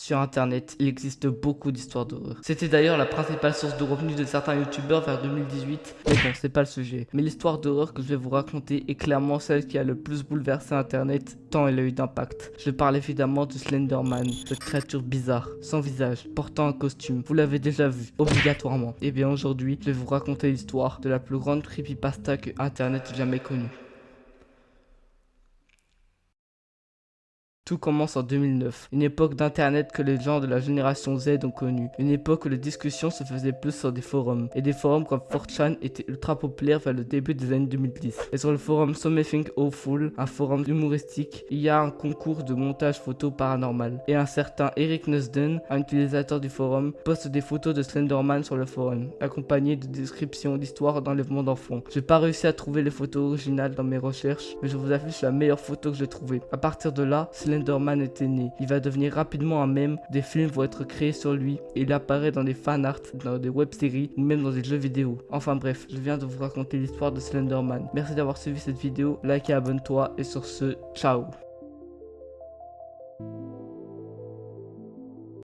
Sur internet, il existe beaucoup d'histoires d'horreur. C'était d'ailleurs la principale source de revenus de certains youtubeurs vers 2018. Mais bon, c'est pas le sujet. Mais l'histoire d'horreur que je vais vous raconter est clairement celle qui a le plus bouleversé internet, tant elle a eu d'impact. Je parle évidemment de Slenderman, cette créature bizarre, sans visage, portant un costume. Vous l'avez déjà vu, obligatoirement. Et bien aujourd'hui, je vais vous raconter l'histoire de la plus grande creepypasta que internet ait jamais connue. Tout commence en 2009, une époque d'internet que les gens de la génération Z ont connue. Une époque où les discussions se faisaient plus sur des forums. Et des forums comme 4chan étaient ultra populaires vers le début des années 2010. Et sur le forum Something Awful, un forum humoristique, il y a un concours de montage photo paranormal. Et un certain Eric Nusden, un utilisateur du forum, poste des photos de Slenderman sur le forum, accompagnées de descriptions d'histoires d'enlèvement d'enfants. J'ai pas réussi à trouver les photos originales dans mes recherches, mais je vous affiche la meilleure photo que j'ai trouvée. À partir de là, Slenderman était né. Il va devenir rapidement un mème, des films vont être créés sur lui et il apparaît dans des fanarts, dans des web-séries ou même dans des jeux vidéo. Enfin bref, je viens de vous raconter l'histoire de Slenderman. Merci d'avoir suivi cette vidéo, like et abonne-toi et sur ce, ciao.